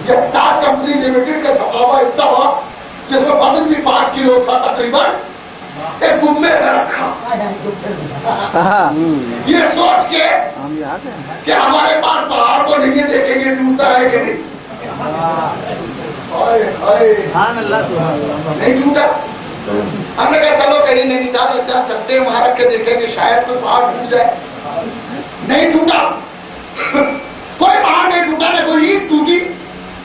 [SPEAKER 1] جب تاج کمپنی لمیٹڈ کا چھپا ہوا اتنا ہوا جس میں وزن بھی 5 کلو تھا تقریباً. ایک گمے میں رکھا یہ سوچ کے کہ ہمارے پاس پہاڑ تو نہیں ہے دیکھیں گے ٹوٹتا ہے کہ نہیں. نہیں ٹوٹا. ہم نے کہا چلو کہیں نہیں تھا چلتے وہاں رکھ کے دیکھیں گے شاید کوئی پہاڑ ٹوٹ جائے. نہیں ٹوٹا. کوئی پہاڑ نہیں ٹوٹا نہ کوئی اینٹ ٹوٹی.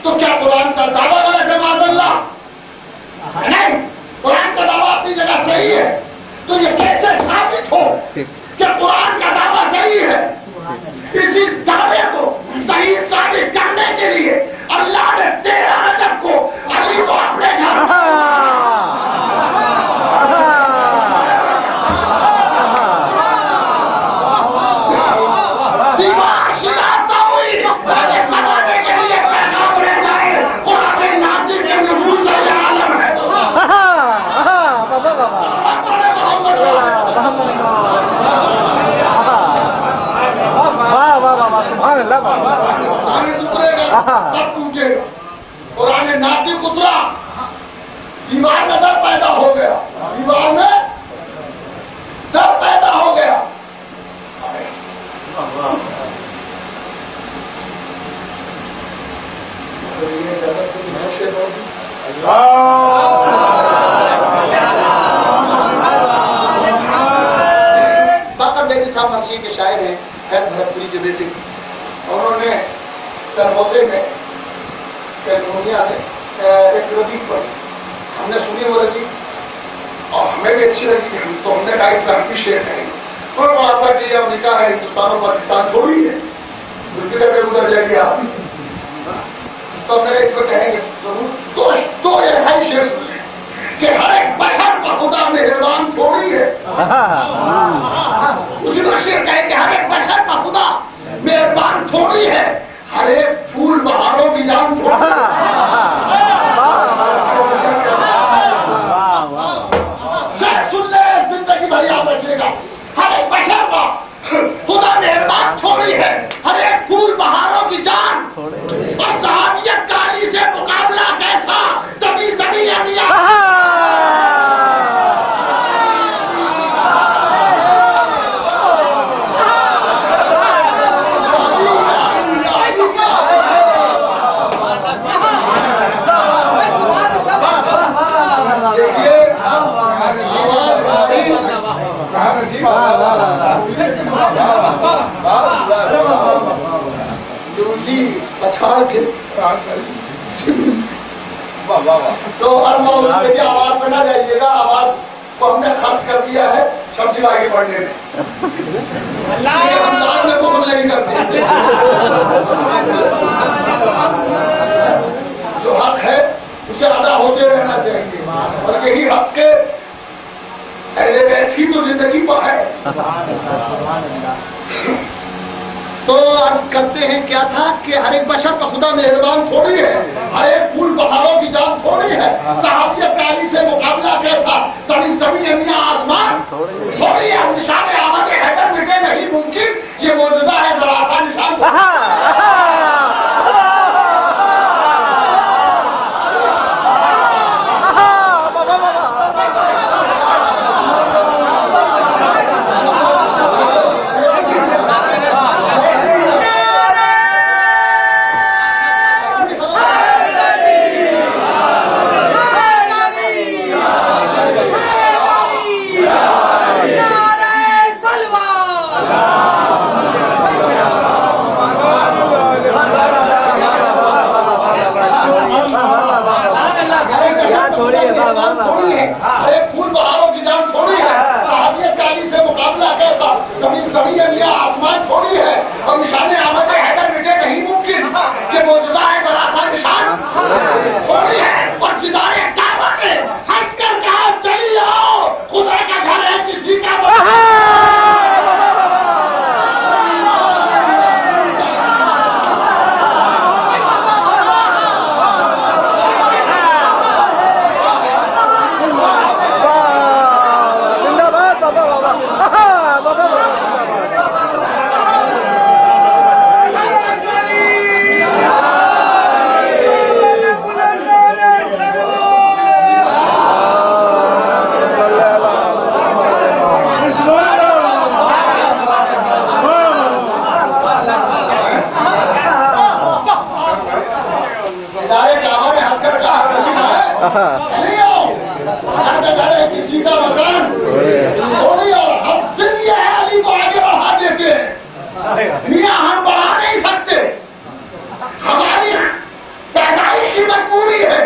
[SPEAKER 1] تو کیا قرآن کا دعویٰ غلط ہے معاذ اللہ؟ نہیں. قرآن کا دعویٰ اپنی جگہ صحیح ہے. تو یہ کیسے ثابت ہو کہ قرآن کا دعویٰ صحیح ہے؟ اسی دعوے کو صحیح ثابت کرنے کے لیے اللہ نے 13 رجب کو علی کو اپنے گھر دیوار شکاتا ہوئی زمانے کے لیے پیغام لے جائے. قرآن نازل کے نزول کا یہ عالم ہے. تو قرآن ناطق اترا. دیوار میں در پیدا ہو گیا. دیوار میں در پیدا ہو گیا. باقر دیوی صاحب مسیح کے شاعر ہیں. بھرت پوری کے بیٹے. انہوں نے سربوزے میں کیلیفورنیا میں ایک ردیف پڑی، ہم نے سنی وہ ردیف اور ہمیں بھی اچھی لگی، تو ہم نے کہا اس کا ہم بھی شیئر کریں گے۔ اور وہ آتا کہ یہ امریکہ ہے، ہندوستان اور پاکستان تھوڑی ہے، ادھر جائے گی آپ، تو ہم نے اس کو کہیں گے ضرور۔ تو یہ شیئر کہ ہر ایک بشر پر خدا مہربان تھوڑی ہے، اسی کو شیئر کہیں کہ ہر ایک بشر پر خدا مہربان تھوڑی ہے، ہر ایک پھول بہاروں کی جان تھوڑی ہے۔ سن لے، زندگی بھر یاد رکھیے گا، ہر ایک بشر پر خدا مہربان تھوڑی ہے، ہر ایک پھول بہاروں کی جان، اور صحابیت کا علی سے مقابلہ کیسا، سبھی سبھی انبیاء پچھاڑ کے تو ہر موضوع کی آواز پہ نہ جائیے گا، آواز کو ہم نے خرچ کر دیا ہے سبزی آگے پڑھنے میں، رمضان میں تو ہم نہیں کرتے۔ جو حق ہے اسے ادا ہوتے رہنا چاہیے، اور یہی حق کے اہل بیت کی تو زندگی پر ہے۔ تو عرض کرتے ہیں کیا تھا کہ ہر ایک بشر کا خدا مہربان تھوڑی ہے، ہر ایک پھول بہاروں کی جان تھوڑی ہے، صحابیت کا علی سے مقابلہ کیسا، زمین زمین آسمان تھوڑی ہے، نشان آمد حیدر مٹے نہیں ممکن، یہ موجودہ ہے ذرا سا نشان۔ تھوڑی ہے، ہر ایک پھول بہاروں کی جان تھوڑی ہے، صحابیت کا علی سے مقابلہ کیسا، زمین زمین یا آسمان تھوڑی ہے، اور نشان آمد حیدر مٹے نہیں ممکن، یہ موجودہ ہے ذرا سا نشان تھوڑی ہے، اور جدار کعبہ سے ہنس کر کہا چلی آؤ، خدا کا گھر ہے کسی کا کسی کا مکان تھوڑی، اور ہم صرف یہ ہے علی کو آگے بڑھا دیتے ہیں، میاں ہم بڑھا نہیں سکتے، ہماری پیدائشی مجبوری ہے،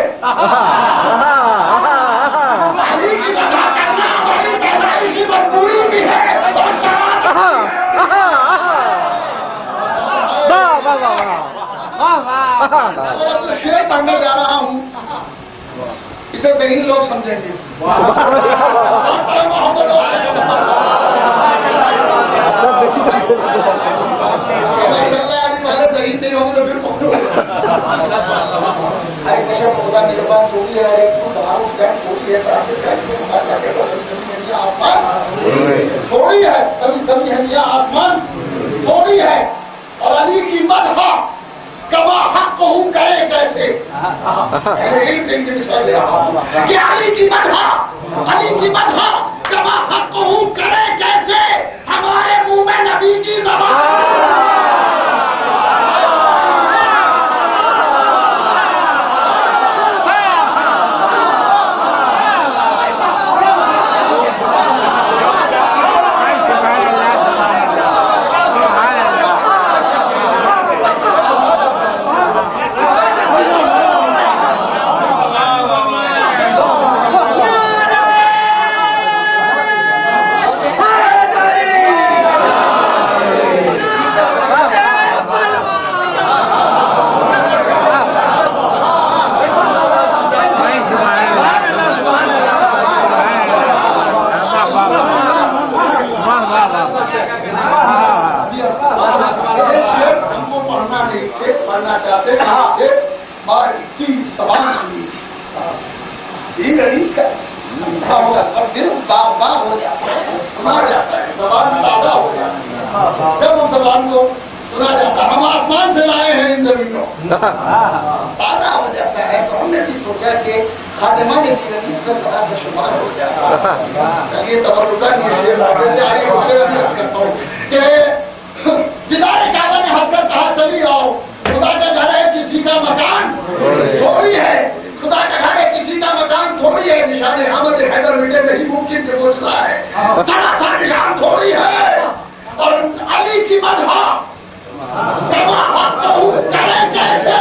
[SPEAKER 1] علی کی رضا کرنا ہماری پیدائشی مجبوری بھی ہے، اور شعر پڑھنے جا رہا ہوں، اسے ذہین لوگ سمجھیں گے۔ پہلے ذہین نہیں ہوں گے تو پھر ہر ایک بشر خدا مہربان تھوڑی ہے، ہر ایک تھوڑی ہے، تھوڑی ہے، کبھی کبھی ہے میاں آسمان تھوڑی ہے، اور علی کی مدح کما حق ہوں کرے کیسے، کہ علی کی مدح کما حق ہوں کرے کیسے، ہمارے منہ میں نبی کی زبان ہم کو پڑھنا نہیں تھے، پڑھنا چاہتے تھے، اور اتنی زبان سنی یہ رئیس کا اور دل باغ ہو جاتا ہے، سنا جاتا ہے، زبان تازہ ہو جاتی ہے جب اس زبان کو سنا جاتا ہے۔ ہم آسمان سے لائے ہیں ان زمینوں، تازہ ہو جاتا ہے۔ تو ہم نے بھی سوچا کہ خادمان کی رئیس میں بڑا کا شمار ہو جاتا ہے۔ یہ تبرکہ نہیں ہے، یہ لاتے تھے آئیے اس سے بھی حد کرتا ہوں کہ جدار کعبہ نے ہنس کر کہا چلی آؤ، خدا کا گھر ہے کسی کا مکان تھوڑی ہے، خدا کا گھر ہے کسی کا مکان تھوڑی ہے، نشان احمد حیدر میٹے نہیں ممکن کہ موجودہ ہے، ذرا سا نشان تھوڑی ہے۔ اور علی کی مدح کرے کیسے،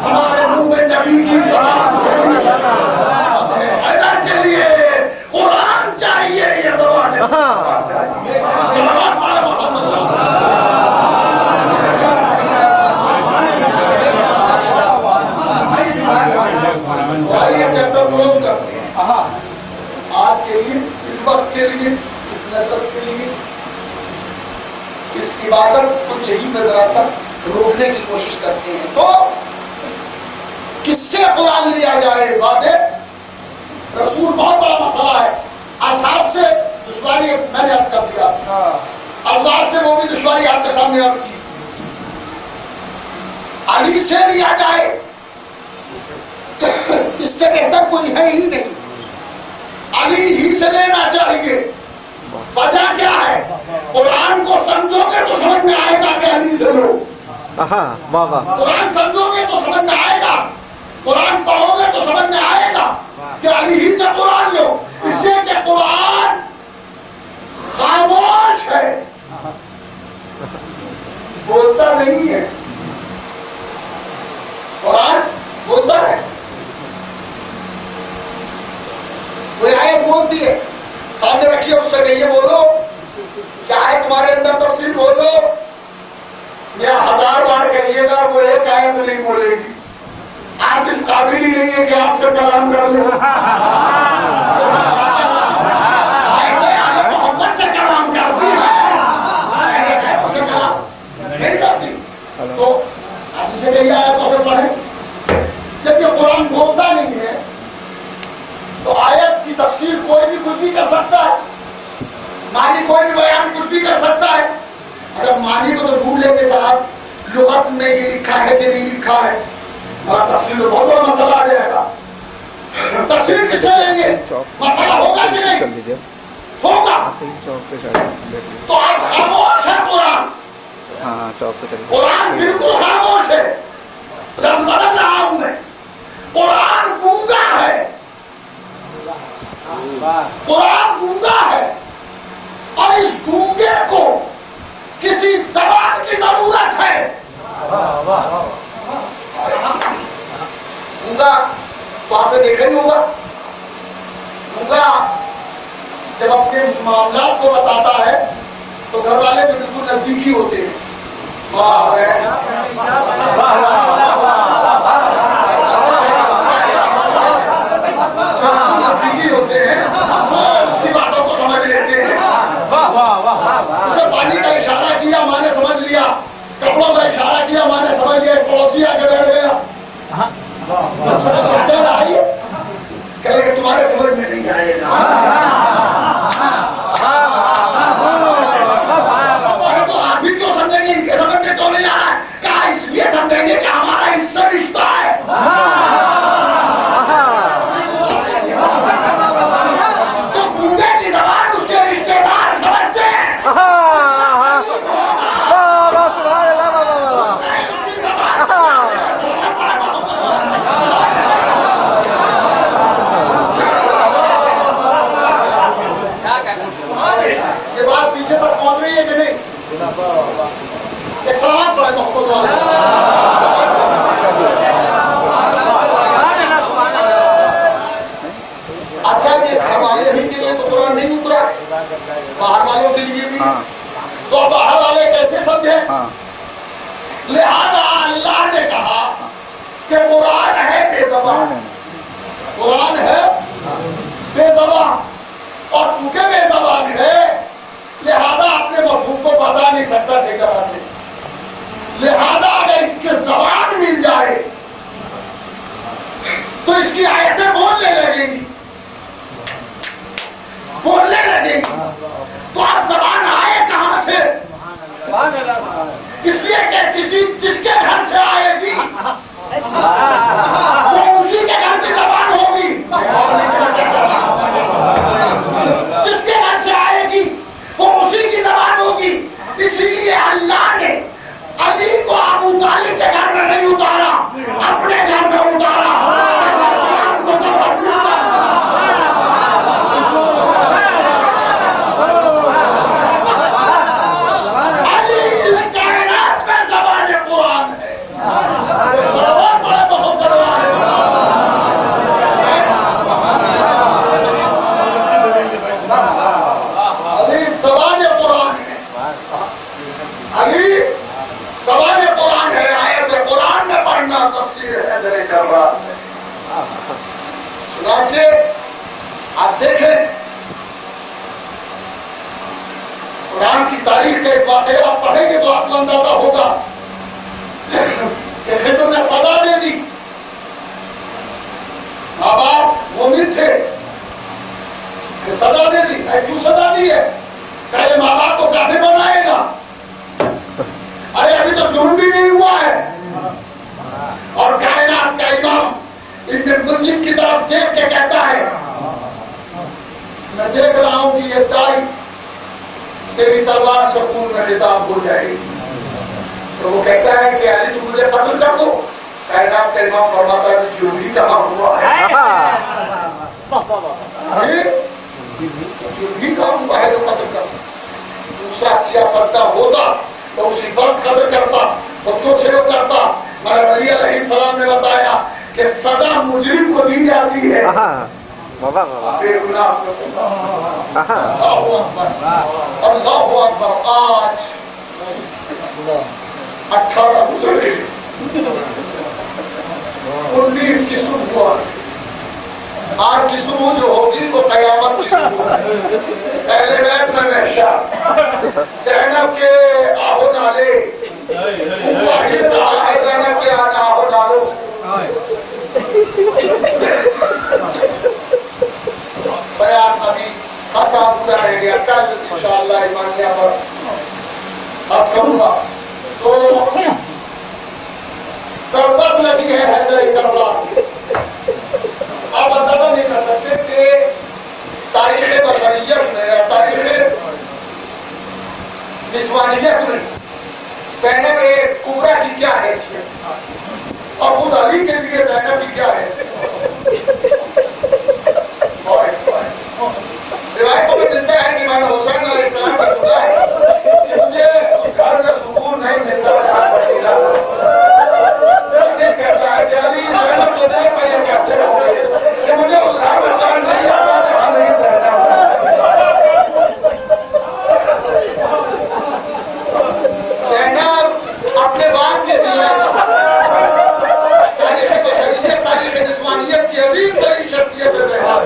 [SPEAKER 1] ہمارے منہ میں نبی کی زبان حیدر کے لیے قرآن چاہیے، یہ زبان چیپٹر کلوز کرتے ہیں آج کے لیے، اس وقت کے لیے، اس نسل کے لیے، اس عبادت کو یہی میں ذرا سا روکنے کی کوشش کرتے ہیں۔ تو کس سے قرآن لیا جائے؟ باتیں رسول بہت بڑا مسئلہ ہے، اصحاب سے دشواری میں نے عرض کر دیا، اللہ سے وہ بھی دشواری آپ کے سامنے عرض کی، علی سے لیا جائے اس سے بہتر کوئی ہے ہی نہیں، علی ہی سے لینا چاہیے۔ وجہ کیا ہے؟ قرآن کو سمجھو گے تو سمجھ میں آئے گا کہ علی سے لو، قرآن سمجھو گے تو سمجھ میں آئے گا، قرآن پڑھو گے تو سمجھ میں آئے گا کہ علی ہی سے قرآن لو، اس لیے کہ قرآن خاموش ہے، بولتا نہیں ہے، قرآن بولتا ہے۔ کوئی آیت بولتی ہے، سامنے رکھیے، اس سے کہیے بولو، کیا ہے تمہارے اندر تفصیل بولو، یا 1000 بار کہیے گا وہ ایک آیت نہیں بولے گی، آپ اس قابل ہی نہیں ہے کہ آپ سے کلام کر لو، محمد سے کلام کرتی ہے، اسے کلام نہیں کرتی، تو آپ اسے کہیے آیت تو پھر پڑھیں، جب یہ قرآن بولتا نہیں ہے تو آیت کی تفسیر کوئی بھی کچھ بھی کر سکتا ہے، معنی کوئی بھی بیان کچھ بھی کر سکتا ہے، اگر معنی کو تو ڈھونڈ لیں گے صاحب لغت میں یہ لکھا ہے کہ نہیں لکھا ہے، اور تفسیر تو بہت بڑا مسئلہ آ جائے گا۔ تفسیر کس سے لیں گے؟ مسئلہ ہوگا کہ نہیں ہوگا؟ تو آپ خاموش ہے، قرآن بالکل خاموش ہے، جب بدل رہا ہوں میں، قرآن گونگا ہے، قرآن گونگا ہے، اور اس گونگے کو کسی زبان کی ضرورت ہے۔ گونگا تو آپ نے دیکھا نہیں ہوگا، گونگا جب اپنے معاملات کو بتاتا ہے تو گھر والے بھی بالکل نزدیکی ہوتے ہیں، نزدیکی ہوتے ہیں، اس کی باتوں کو سمجھ لیتے ہیں، اسے پانی کا اشارہ کیا ماں نے سمجھ لیا، کپڑوں کا اشارہ کیا ماں نے سمجھ لیا، پڑوسی آ کے بیٹھ گیا، آئیے کہ تمہارے سمجھ میں نہیں آئے گا، تو آپ بھی کیوں سمجھیں گے؟ ان کے سمجھ میں کیوں نہیں آ رہا ہے؟ کہا اس لیے سمجھیں گے کہ ہمارا اس سے رشتہ ہے، تو گونگے کی زبان اس کے رشتے دار سمجھتے ہیں، یہ بات پیچھے تک پہنچ رہی ہے کہ نہیں؟ سلامات پڑے محبت والے، اچھا یہ گھر والے بھی کے لیے تو قرآن نہیں اترا، باہر والوں کے لیے بھی، تو باہر والے کیسے سمجھے؟ لہذا اللہ نے کہا کہ قرآن ہے بے زبان، قرآن ہے بے زبان، اور چونکہ بے زبان ہے لہذا اپنے اس لیے کہ جس کے گھر سے آئے گی وہ اسی کے گھر کی زبان ہوگی، جس کے گھر سے آئے گی وہ اسی کی زبان ہوگی۔ اسی لیے اللہ نے علی کو ابو طالب کے گھر میں نہیں اتارا، اپنے گھر میں اتارا۔ علی اس کائنات میں زبان قرآن ہے۔ علی زبان قرآن ہے، علی زبان قرآن ہے۔ آیت قرآن میں پڑھنا تفسیر حیدر کر رہا ہے۔ چنانچہ آپ دیکھیں قرآن کی تاریخ کا ایک واقعہ آپ پڑھیں گے تو آپ کو اندازہ ہوگا کہ خضر نے سزا دے دی۔ ماں باپ مومن تھے، سزا دے دی۔ کیوں سزا دی ہے؟ پہلے ماں باپ کو کافر بنائے گا، ارے ابھی تو جرم بھی نہیں ہوا ہے۔ اور کائنات کا امام ابن ملجم کی طرف دیکھ کے کہتا ہے میں دیکھ رہا ہوں کہ یہ دائی تیری تلوار سے خون میں خطاب ہو جائے گی۔ تو وہ کہتا ہے کہ علی تم مجھے قتل کر دو۔ کائنات کا امام فرماتا ہے جو بھی کہا ہوا ہے، جو بھی کہا ہوا ہے تو قتل کر دو۔ دوسرا سیاستہ ہوتا تو اسی وقت قدر کرتا، خودوں سے وہ کرتا، مگر علی علیہ السلام نے بتایا کہ سزا مجرم کو دی جاتی ہے، بے گناہ کو سزا۔ اللہ اکبر، اللہ اکبر۔ آج 18 گزرے، 19 کی صبح، آج کی صبح جو ہوگی وہ قیامت کی صبح ہے۔ اہل بیت میں محشر، زینب کے آہو نالے، واحد کہا ہے زینب کے آہو نالو۔ بیان ابھی خاصا پورا رہ گیا، کل انشاءاللہ ایمانیہ پر خاص کروں گا۔ تو ضرورت لگی ہے حیدر کربلا کی۔ آپ اندازہ نہیں کر سکتے کہ تاریخ بشریت میں یا تاریخ نسوانیت میں زینب کبریٰ کی کیا حیثیت اور خود علی کے لیے زینب کی کیا حیثیت۔ روایتوں میں ملتا ہے کہ امام حسین علیہ السلام کا خدا ہے کہ مجھے گھر میں سکون نہیں ملتا کہتا ہے کہ علی زینب کو دے پر یہ کہتے ہو کہ مجھے اس گھر میں چین نہیں آتا جہاں نہیں رہنا۔ زینب اپنے باپ کی زینت، تاریخ بشریت، تاریخ نسوانیت کی عظیم ترین شخصیت ہے زینب۔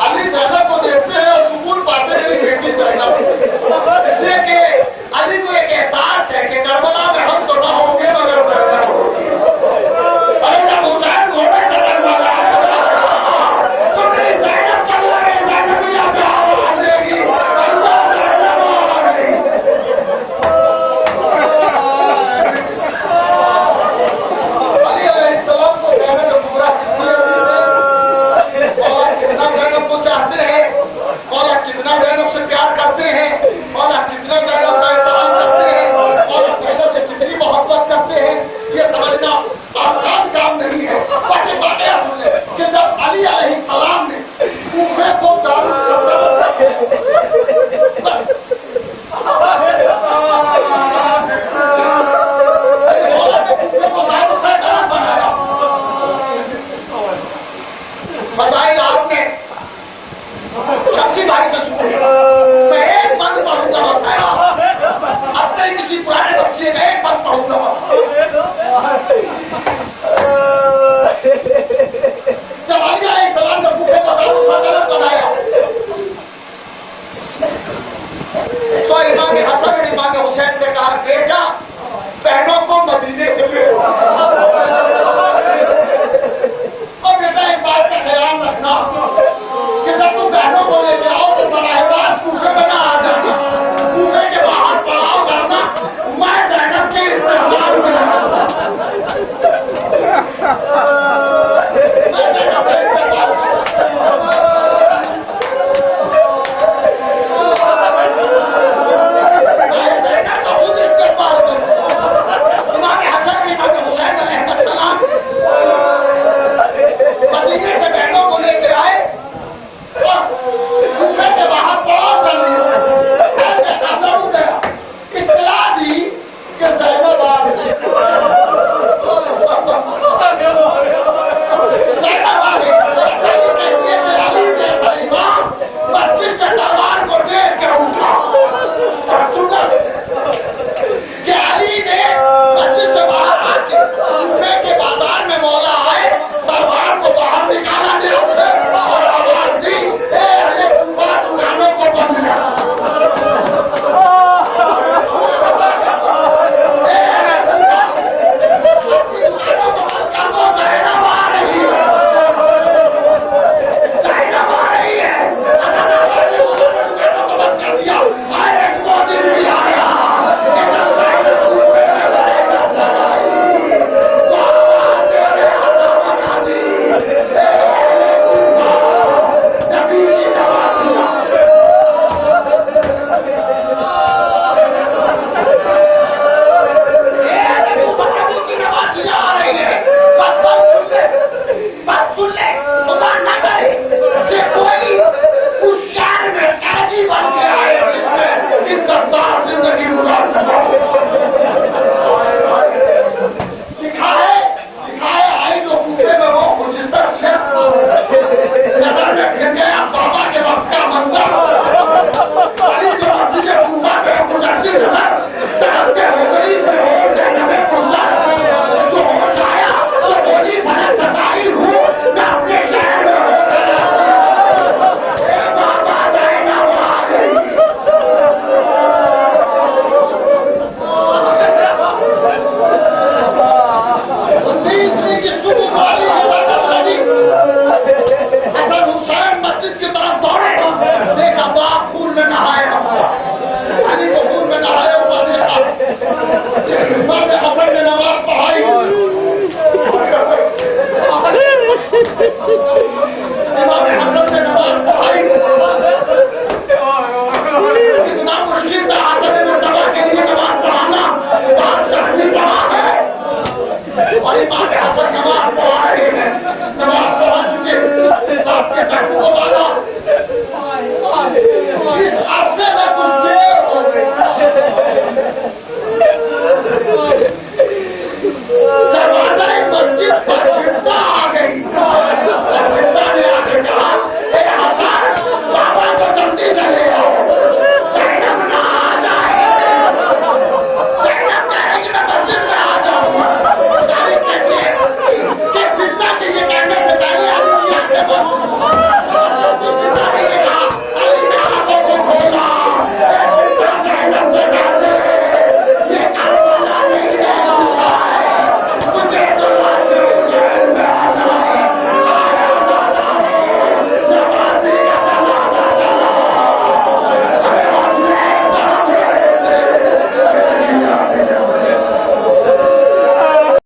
[SPEAKER 1] علی زینب کو دیکھتے ہیں اور سکون پاتے ہیں بیٹی زینب، اس لیے کہ علی کو ایک احساس ہے کہ کربلا میں ہم تو نہ ہوں گے مگر زینب ہوگی۔ اور جب حسین گھوڑے چلنے لگا تو میری زینب چل رہی، زینب یہاں پہ آواز دے گی اللہ زینب آ رہی۔ علی علیہ السلام کو زینب پورا اور کتنا زینب کو چاہتے ہیں، اور کتنا زینب سے پیار کرتے ہیں، اور کتنا زینب کا احترام کرتے ہیں، اور زینب سے کتنی محبت کرتے ہیں، یہ سمجھنا آسان کام نہیں ہے۔ بس ایک واقعہ سن لیں کہ جب علی علیہ السلام نے کوفے کو فضائل آپ نے شخصی بھائی سے سنو، میں ایک بند پڑھوں گا بس ہے، اپنے کسی پرانے بخشیے کا ایک بند پڑھوں گا بس۔ جب علی علیہ السلام نے کوفے کو غلط بنایا تو امام حسن نے امام حسین سے کہا بیٹا بہنوں کو مدینے سے لے اور بیٹا ایک بات کا خیال رکھنا